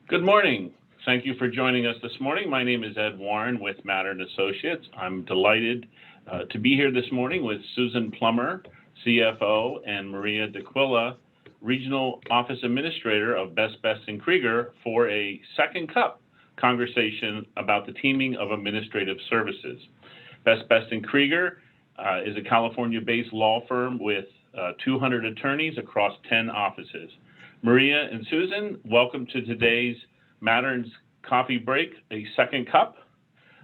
Good morning. Thank you for joining us this morning. My name is Ed Warren with Mattern Associates. I'm delighted to be here this morning with Susan Plummer, CFO, and Maria D'Aquila, Regional Office Administrator of Best Best & Krieger, for a second cup conversation about the teaming of administrative services. Best Best & Krieger is a California-based law firm with 200 attorneys across 10 offices. Maria and Susan, welcome to today's Mattern's Coffee Break, a second cup.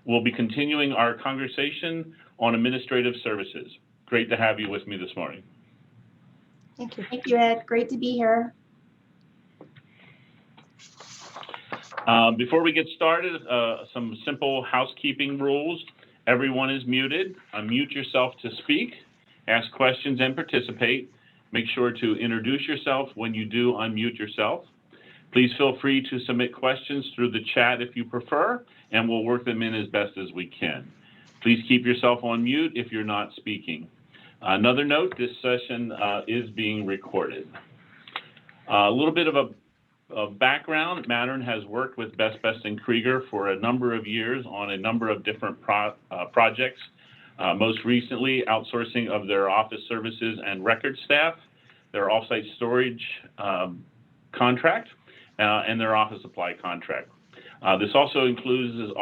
We'll be continuing our conversation on administrative services. Great to have you with me this morning. Thank you. Thank you, Ed. Great to be here. Before we get started, some simple housekeeping rules. Everyone is muted. Unmute yourself to speak, ask questions, and participate. Make sure to introduce yourself when you do unmute yourself. Please feel free to submit questions through the chat if you prefer, and we'll work them in as best as we can. Please keep yourself on mute if you're not speaking. Another note, this session is being recorded. A little bit of background. Mattern has worked with Best Best & Krieger for a number of years on a number of different projects. Most recently, outsourcing of their office services and record staff, their offsite storage contract, and their office supply contract. This also includes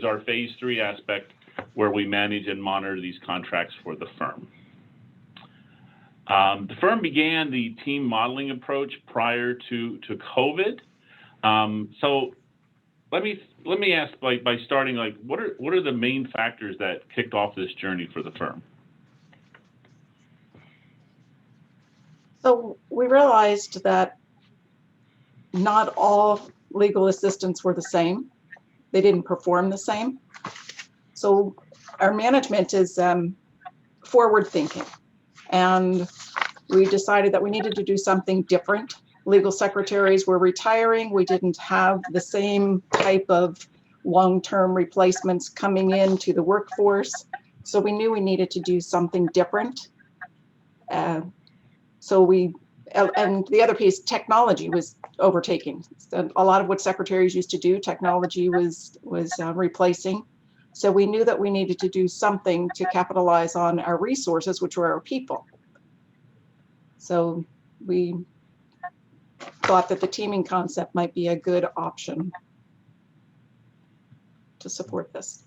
our phase 3 aspect, where we manage and monitor these contracts for the firm. The firm began the team modeling approach prior to COVID. So let me ask, by starting, what are the main factors that kicked off this journey for the firm? So we realized that not all legal assistants were the same. They didn't perform the same. So our management is forward thinking, and we decided that we needed to do something different. Legal secretaries were retiring. We didn't have the same type of long-term replacements coming into the workforce. So we knew we needed to do something different. And the other piece, technology was overtaking. So a lot of what secretaries used to do, technology was replacing. So we knew that we needed to do something to capitalize on our resources, which were our people. So we thought that the teaming concept might be a good option to support this.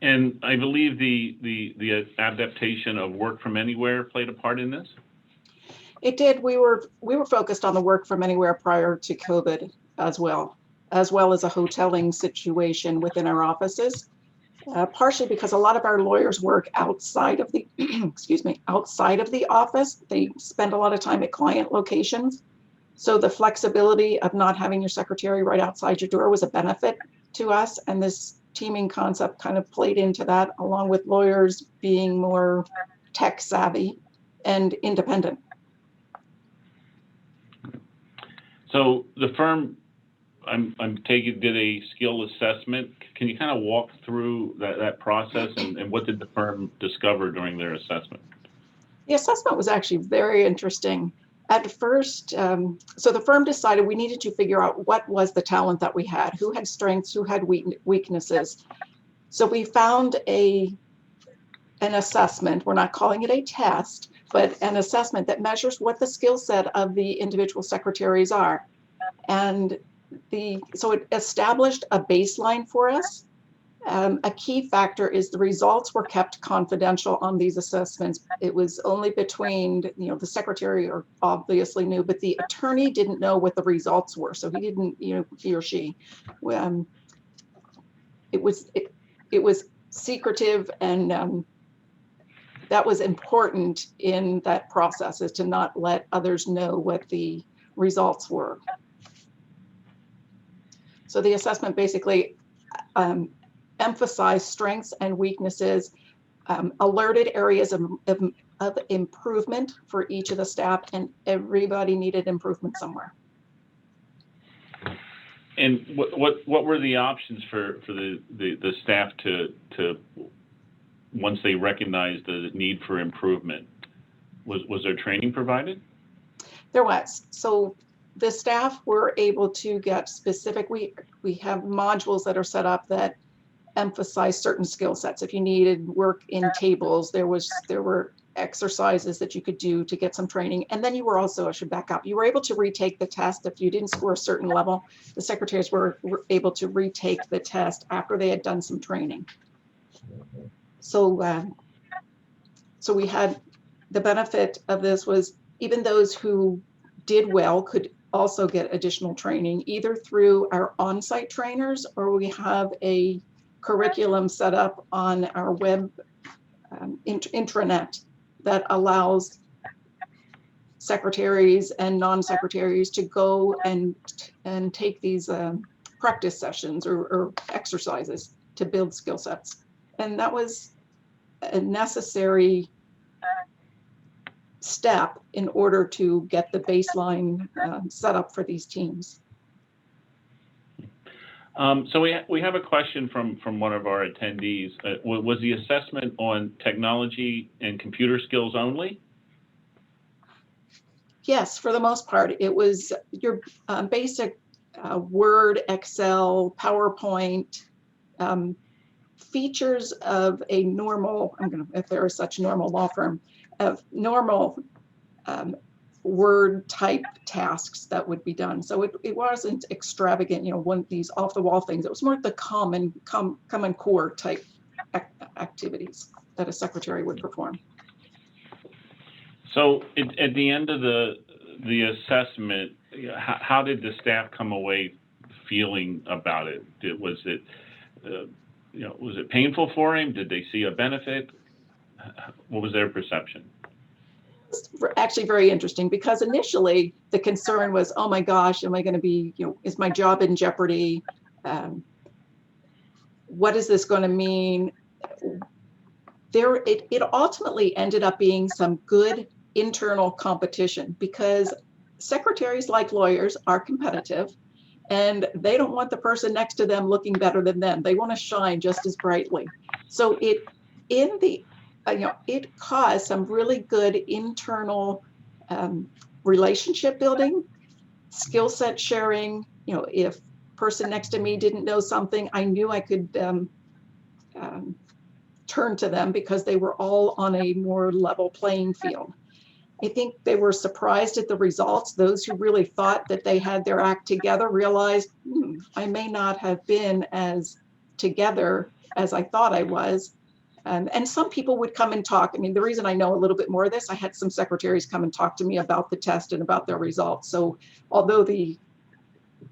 And I believe the adaptation of work from anywhere played a part in this? It did. We were focused on the work from anywhere prior to COVID as well as a hoteling situation within our offices. Partially because a lot of our lawyers work outside of the outside of the office. They spend a lot of time at client locations. So the flexibility of not having your secretary right outside your door was a benefit to us. And this teaming concept kind of played into that, along with lawyers being more tech savvy and independent. So the firm, I'm taking, did a skill assessment. Can you kind of walk through that process, and what did the firm discover during their assessment? The assessment was actually very interesting. At first, so the firm decided we needed to figure out what was the talent that we had, who had strengths, who had weaknesses. So we found an assessment. We're not calling it a test, but an assessment that measures what the skill set of the individual secretaries are. And so it established a baseline for us. A key factor is the results were kept confidential on these assessments. It was only between, the secretary obviously knew, but the attorney didn't know what the results were. So he didn't, he or she. It was secretive, and that was important in that process, is to not let others know what the results were. So the assessment basically emphasized strengths and weaknesses, alerted areas of improvement for each of the staff, and everybody needed improvement somewhere. And what were the options for the staff to once they recognized the need for improvement? Was there training provided? There was. So the staff were able to get specific, we have modules that are set up that emphasize certain skill sets. If you needed work in tables, there were exercises that you could do to get some training. And then you were also, I should back up, you were able to retake the test. If you didn't score a certain level, the secretaries were able to retake the test after they had done some training. So, so we had, the benefit of this was even those who did well could also get additional training, either through our on-site trainers, or we have a curriculum set up on our web intranet that allows secretaries and non-secretaries to go and take these practice sessions or exercises to build skill sets. And that was a necessary step in order to get the baseline set up for these teams. So we have a question from one of our attendees. Was the assessment on technology and computer skills only? Yes, for the most part. It was your basic Word, Excel, PowerPoint, features of a normal, if there is such normal law firm, of normal Word type tasks that would be done. So it wasn't extravagant, one of these off the wall things. It was more the common core type activities that a secretary would perform. So at the end of the assessment, how did the staff come away feeling about it? Was it painful for him? Did they see a benefit? What was their perception? It's actually very interesting, because initially the concern was, oh my gosh, am I going to be, is my job in jeopardy? What is this going to mean? It ultimately ended up being some good internal competition, because secretaries, like lawyers, are competitive, and they don't want the person next to them looking better than them. They want to shine just as brightly. So it caused some really good internal relationship building, skill set sharing. If person next to me didn't know something, I knew I could turn to them, because they were all on a more level playing field. I think they were surprised at the results. Those who really thought that they had their act together realized, I may not have been as together as I thought I was. And some people would come and talk. The reason I know a little bit more of this, I had some secretaries come and talk to me about the test and about their results. So although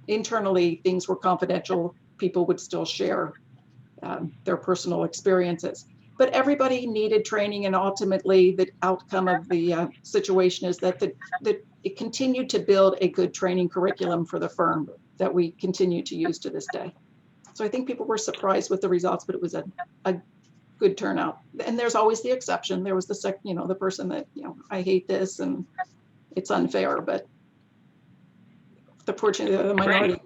internally things were confidential, people would still share their personal experiences. But everybody needed training, and ultimately the outcome of the situation is that it continued to build a good training curriculum for the firm that we continue to use to this day. So I think people were surprised with the results, but it was a good turnout. And there's always the exception. There was the person that, I hate this and it's unfair, but fortunately they're the minority.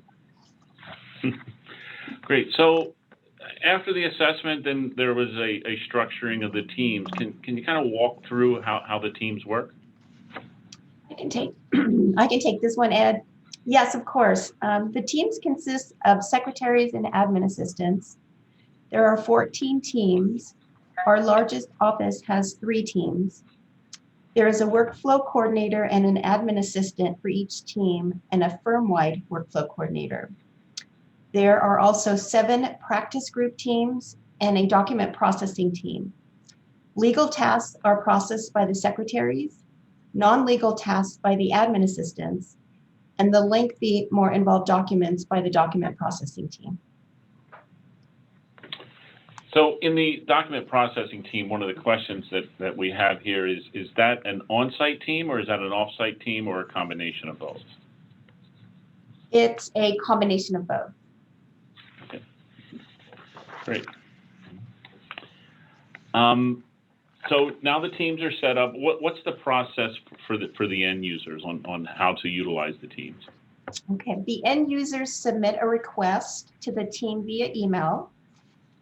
Great. So after the assessment, then there was a structuring of the teams. Can you kind of walk through how the teams work? I can take this one, Ed. Yes, of course. The teams consist of secretaries and admin assistants. There are 14 teams. Our largest office has 3 teams. There is a workflow coordinator and an admin assistant for each team, and a firm-wide workflow coordinator. There are also 7 practice group teams and a document processing team. Legal tasks are processed by the secretaries, non-legal tasks by the admin assistants, and the lengthy, more involved documents by the document processing team. So in the document processing team, one of the questions that we have here is that an on-site team, or is that an off-site team, or a combination of both? It's a combination of both. Okay. Great. So now the teams are set up. What's the process for the end users on how to utilize the teams? Okay, the end users submit a request to the team via email.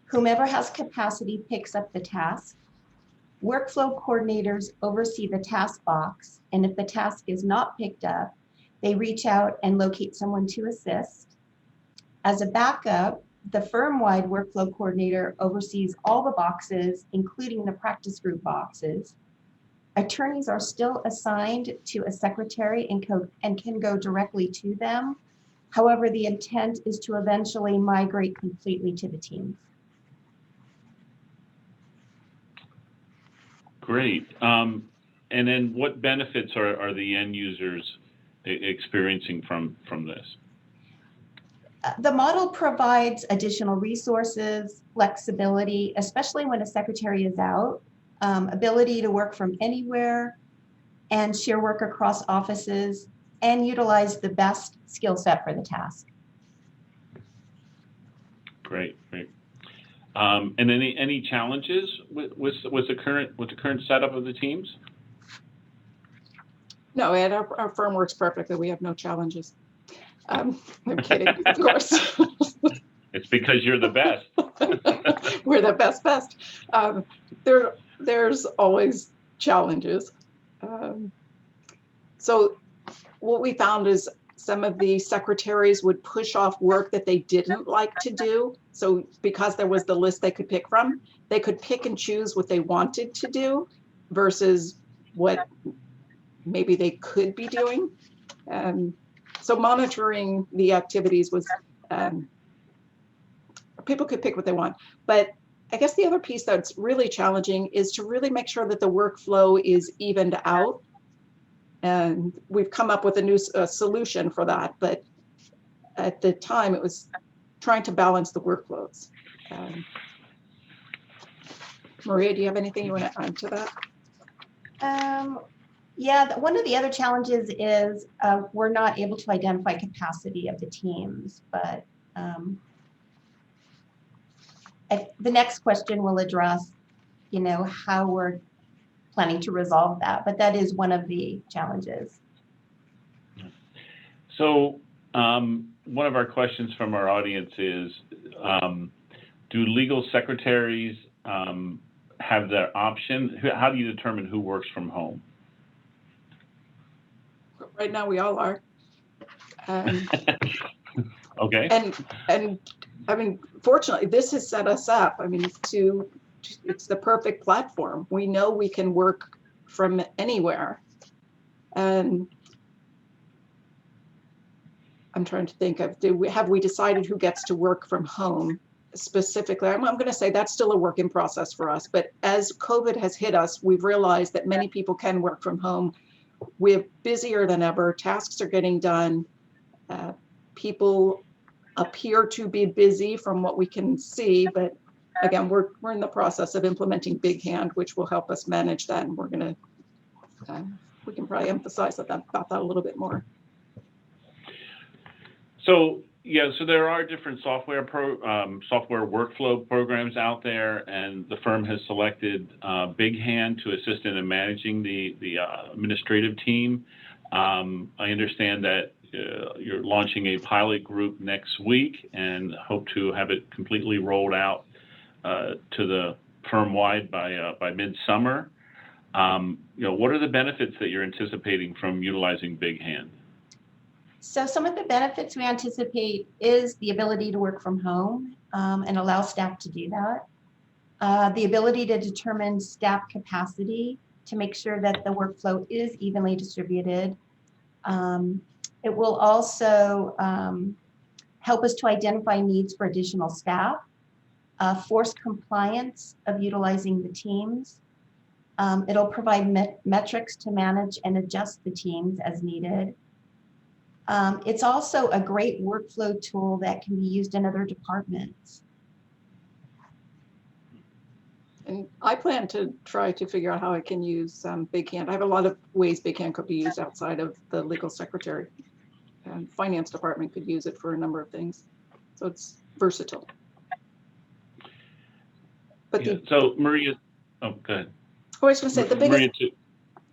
Whomever has capacity picks up the task. Workflow coordinators oversee the task box, and if the task is not picked up, They reach out and locate someone to assist. As a backup, the firm-wide workflow coordinator oversees all the boxes, including the practice group boxes. Attorneys are still assigned to a secretary and can go directly to them. However, the intent is to eventually migrate completely to the teams. Great. And then what benefits are the end users experiencing from this? The model provides additional resources, flexibility, especially when a secretary is out, ability to work from anywhere and share work across offices and utilize the best skill set for the task. Great. And any challenges with the current setup of the teams? No, Ed, our firm works perfectly. We have no challenges. I'm kidding, of course. It's because you're the best. We're the best. There's always challenges. So what we found is some of the secretaries would push off work that they didn't like to do. So because there was the list they could pick from, they could pick and choose what they wanted to do versus what maybe they could be doing. So monitoring the activities was, people could pick what they want. But I guess the other piece that's really challenging is to really make sure that the workflow is evened out. And we've come up with a new solution for that. But at the time, it was trying to balance the workflows. Maria, do you have anything you want to add to that? Yeah, one of the other challenges is we're not able to identify capacity of the teams, but the next question will address, how we're planning to resolve that, but that is one of the challenges. So one of our questions from our audience is, do legal secretaries have their option? How do you determine who works from home? Right now, we all are. Okay. And I mean, fortunately, this has set us up. I mean, it's the perfect platform. We know we can work from anywhere. And I'm trying to think of, have we decided who gets to work from home specifically? I'm going to say that's still a work in process for us. But as COVID has hit us, we've realized that many people can work from home. We're busier than ever. Tasks are getting done. People appear to be busy from what we can see, but again, we're in the process of implementing Big Hand, which will help us manage that. And we're going to, we can probably emphasize about that a little bit more. So there are different software workflow programs out there, and the firm has selected Big Hand to assist in managing the administrative team. I understand that you're launching a pilot group next week and hope to have it completely rolled out to the firm-wide by midsummer. What are the benefits that you're anticipating from utilizing Big Hand? So some of the benefits we anticipate is the ability to work from home and allow staff to do that. The ability to determine staff capacity to make sure that the workflow is evenly distributed. It will also help us to identify needs for additional staff, force compliance of utilizing the teams. It'll provide metrics to manage and adjust the teams as needed. It's also a great workflow tool that can be used in other departments. And I plan to try to figure out how I can use Big Hand. I have a lot of ways Big Hand could be used outside of the legal secretary. And finance department could use it for a number of things. So it's versatile. But so Maria, go ahead. I was going to say the biggest. Maria,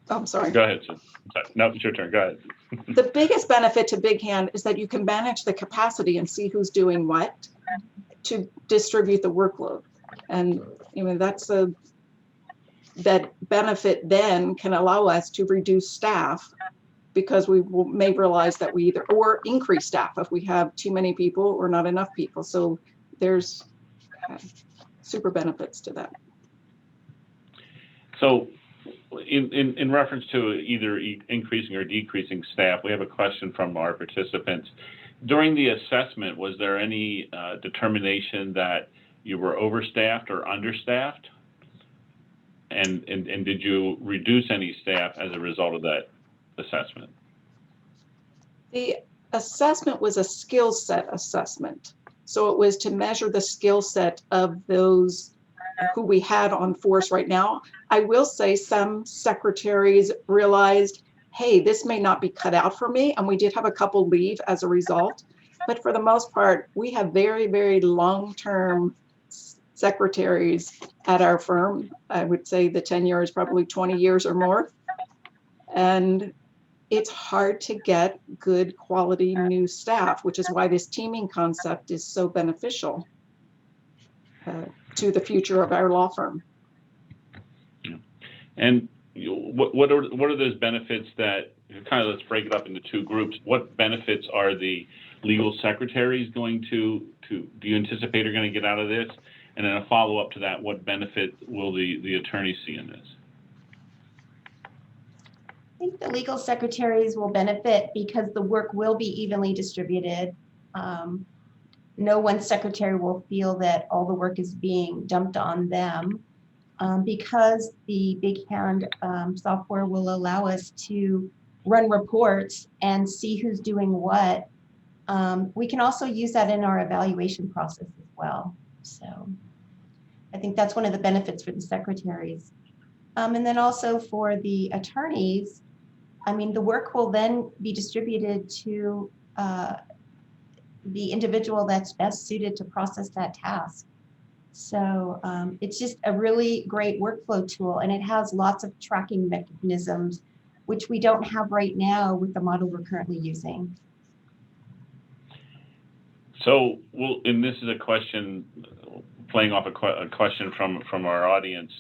oh, I'm sorry. Go ahead, Sue. No, it's your turn. Go ahead. The biggest benefit to Big Hand is that you can manage the capacity and see who's doing what to distribute the workload. And that benefit then can allow us to reduce staff because may realize that we either, or increase staff if we have too many people or not enough people. So there's super benefits to that. So in reference to either increasing or decreasing staff, we have a question from our participants. During the assessment, was there any determination that you were overstaffed or understaffed? And did you reduce any staff as a result of that assessment? The assessment was a skill set assessment. So it was to measure the skill set of those who we had on force right now. I will say some secretaries realized, hey, this may not be cut out for me. And we did have a couple leave as a result. But for the most part, we have very, very long-term secretaries at our firm. I would say the tenure is probably 20 years or more. And it's hard to get good quality new staff, which is why this teaming concept is so beneficial to the future of our law firm. Yeah. And what are those benefits that, kind of, let's break it up into two groups. What benefits are the legal secretaries going to do you anticipate are going to get out of this? And then a follow-up to that, what benefit will the attorneys see in this? I think the legal secretaries will benefit because the work will be evenly distributed. No one secretary will feel that all the work is being dumped on them because the Big Hand software will allow us to run reports and see who's doing what. We can also use that in our evaluation process as well. So I think that's one of the benefits for the secretaries. And then also for the attorneys, I mean, the work will then be distributed to the individual that's best suited to process that task. So it's just a really great workflow tool, and it has lots of tracking mechanisms, which we don't have right now with the model we're currently using. So, and this is a question, playing off a question from our audience.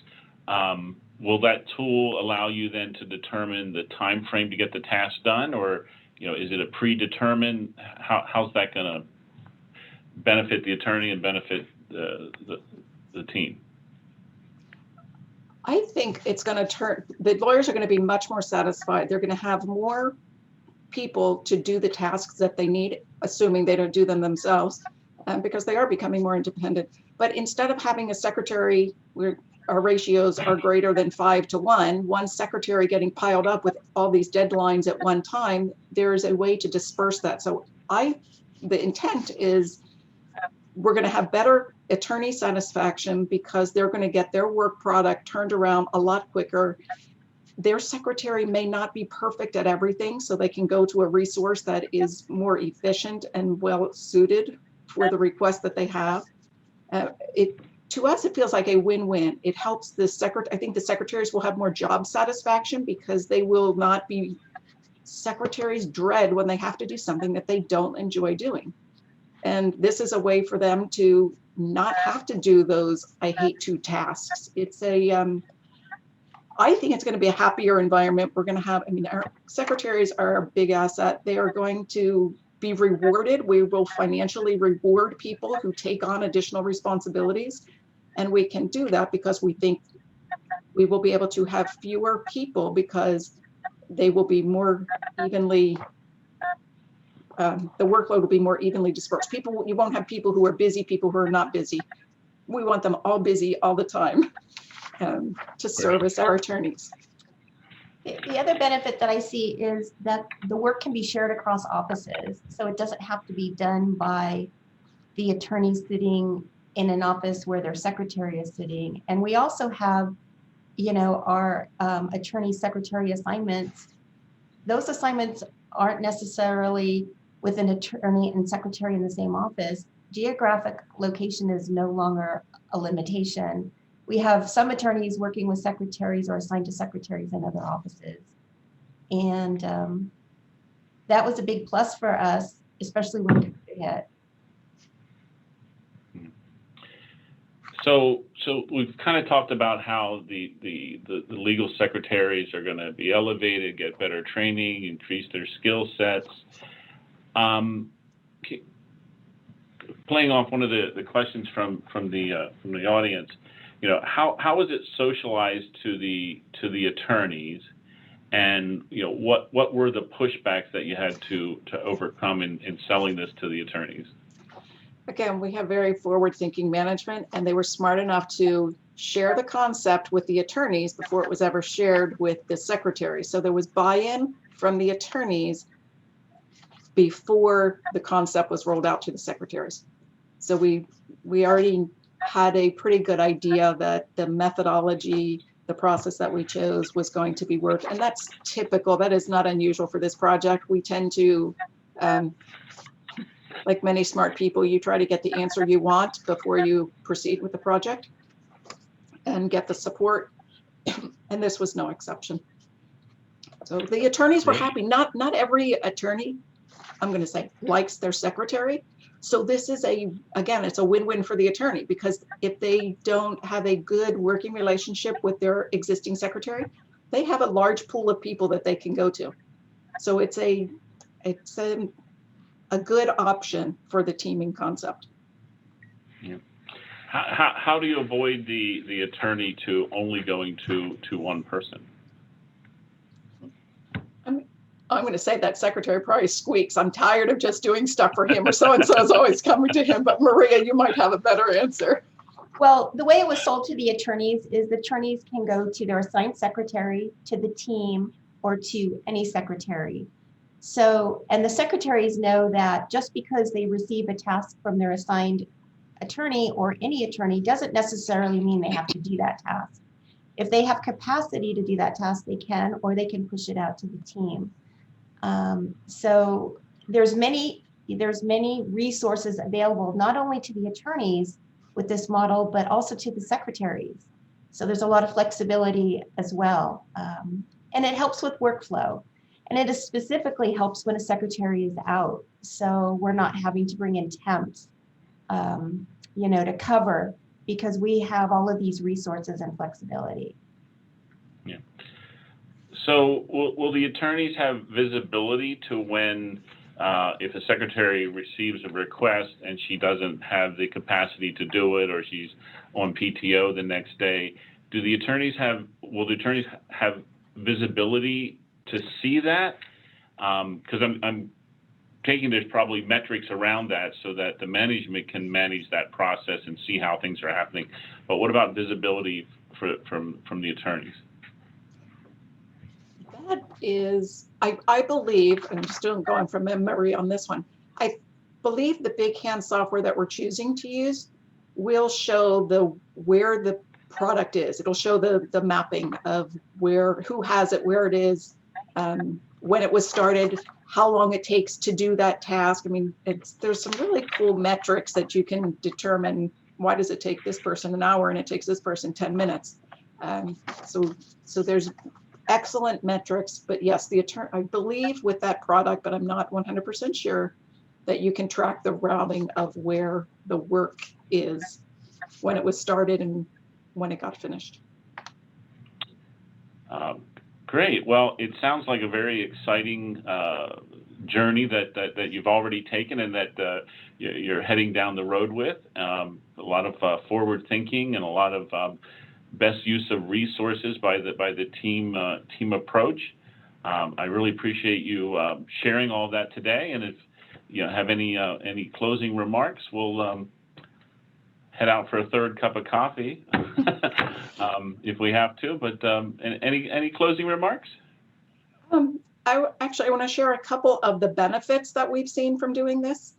Will that tool allow you then to determine the time frame to get the task done, or is it a predetermined? How's that going to benefit the attorney and benefit the team? I think it's going to the lawyers are going to be much more satisfied. They're going to have more people to do the tasks that they need, assuming they don't do them themselves, because they are becoming more independent. But instead of having a secretary where our ratios are greater than 5 to 1, one secretary getting piled up with all these deadlines at one time, there's a way to disperse that. So the intent is we're going to have better attorney satisfaction because they're going to get their work product turned around a lot quicker. Their secretary may not be perfect at everything, so they can go to a resource that is more efficient and well suited for the request that they have. To us, it feels like a win-win. It helps the I think the secretaries will have more job satisfaction because they will not be, secretaries dread when they have to do something that they don't enjoy doing. And this is a way for them to not have to do those I hate to tasks. It's I think it's going to be a happier environment. We're going to have, our secretaries are a big asset. They are going to be rewarded. We will financially reward people who take on additional responsibilities. And we can do that because we think we will be able to have fewer people because they will be more evenly, the workload will be more evenly dispersed. You won't have people who are busy, people who are not busy. We want them all busy all the time to service our attorneys. The other benefit that I see is that the work can be shared across offices. So it doesn't have to be done by the attorney sitting in an office where their secretary is sitting. And we also have, our attorney secretary assignments. Those assignments aren't necessarily with an attorney and secretary in the same office. Geographic location is no longer a limitation. We have some attorneys working with secretaries or assigned to secretaries in other offices. And that was a big plus for us, especially when COVID hit. So we've kind of talked about how the legal secretaries are going to be elevated, get better training, increase their skill sets. Playing off one of the questions from the audience, how is it socialized to the attorneys, and what were the pushbacks that you had to overcome in selling this to the attorneys? Again, we have very forward-thinking management, and they were smart enough to share the concept with the attorneys before it was ever shared with the secretary. So there was buy-in from the attorneys before the concept was rolled out to the secretaries. So we already had a pretty good idea that the methodology, the process that we chose was going to be worked. And that's typical. That is not unusual for this project. We tend to, like many smart people, you try to get the answer you want before you proceed with the project and get the support. And this was no exception. So the attorneys were happy. Not every attorney, I'm going to say, likes their secretary. So this is again, it's a win-win for the attorney, because if they don't have a good working relationship with their existing secretary, they have a large pool of people that they can go to. So it's a good option for the teaming concept. Yeah. How do you avoid the attorney to only going to one person? I'm going to say that secretary probably squeaks. I'm tired of just doing stuff for him, or so-and-so is always coming to him. But Maria, you might have a better answer. Well, the way it was sold to the attorneys is the attorneys can go to their assigned secretary, to the team, or to any secretary. So, and the secretaries know that just because they receive a task from their assigned attorney or any attorney doesn't necessarily mean they have to do that task. If they have capacity to do that task, they can, or they can push it out to the team. So there's many resources available, not only to the attorneys with this model, but also to the secretaries. So there's a lot of flexibility as well. And it helps with workflow. And it specifically helps when a secretary is out. So we're not having to bring in temps, to cover, because we have all of these resources and flexibility. Yeah. So will the attorneys have visibility to when, if a secretary receives a request and she doesn't have the capacity to do it, or she's on PTO the next day, will the attorneys have visibility to see that? Because I'm taking there's probably metrics around that so that the management can manage that process and see how things are happening. But what about visibility from the attorneys? That is, I believe, and I'm still going from memory on this one, I believe the Big Hand software that we're choosing to use will show where the product is. It'll show the mapping of who has it, where it is, when it was started, how long it takes to do that task. I mean, there's some really cool metrics that you can determine. Why does it take this person an hour and it takes this person 10 minutes? So there's excellent metrics, but yes, I believe with that product, but I'm not 100% sure, that you can track the routing of where the work is, when it was started and when it got finished. Great. Well, it sounds like a very exciting journey that you've already taken and that you're heading down the road with. A lot of forward thinking and a lot of best use of resources by the team approach. I really appreciate you sharing all that today. And if you have any closing remarks, we'll head out for a third cup of coffee if we have to. But any closing remarks? I want to share a couple of the benefits that we've seen from doing this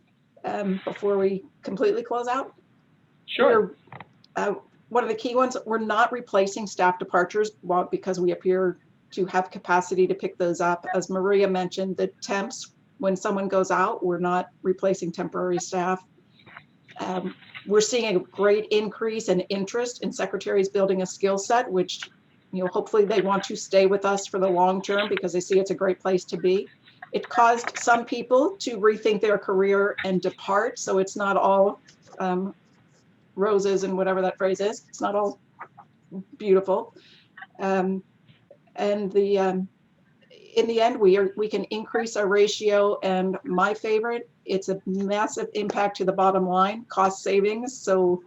before we completely close out. Sure. One of the key ones, we're not replacing staff departures because we appear to have capacity to pick those up. As Maria mentioned, the temps, when someone goes out, we're not replacing temporary staff. We're seeing a great increase in interest in secretaries building a skill set, which hopefully they want to stay with us for the long term because they see it's a great place to be. It caused some people to rethink their career and depart, so it's not all roses and whatever that phrase is. It's not all beautiful. And in the end, we can increase our ratio. And my favorite, it's a massive impact to the bottom line, cost savings. So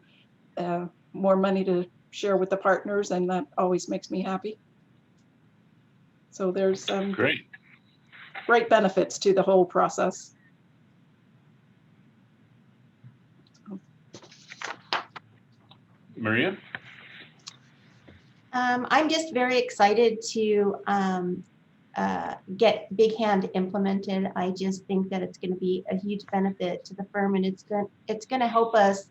more money to share with the partners, and that always makes me happy. So there's great benefits to the whole process. Maria? I'm just very excited to get Big Hand implemented. I just think that it's going to be a huge benefit to the firm, and it's going to help us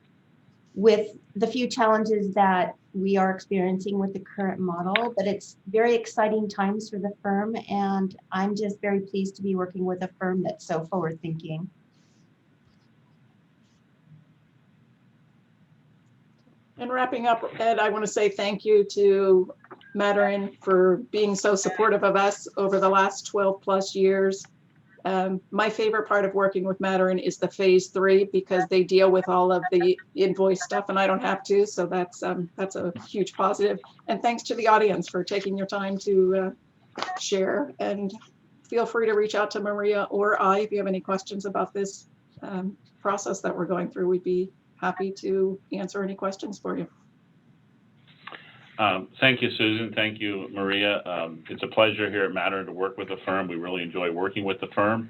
with the few challenges that we are experiencing with the current model. But it's very exciting times for the firm, and I'm just very pleased to be working with a firm that's so forward thinking. And wrapping up, Ed, I want to say thank you to Maturin for being so supportive of us over the last 12 plus years. My favorite part of working with Maturin is the phase 3, because they deal with all of the invoice stuff and I don't have to. So that's a huge positive. And thanks to the audience for taking your time to share, and feel free to reach out to Maria or I if you have any questions about this process that we're going through. We'd be happy to answer any questions for you. Thank you, Susan. Thank you, Maria. It's a pleasure here at Maturin to work with the firm. We really enjoy working with the firm.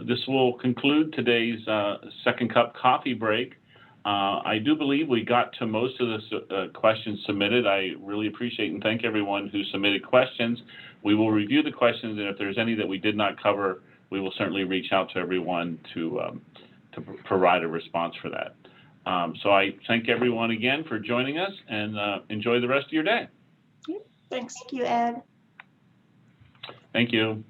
This will conclude today's second cup coffee break. I do believe we got to most of the questions submitted. I really appreciate and thank everyone who submitted questions. We will review the questions, and if there's any that we did not cover, we will certainly reach out to everyone to provide a response for that. So I thank everyone again for joining us, and enjoy the rest of your day. Thanks. Thank you, Ed. Thank you.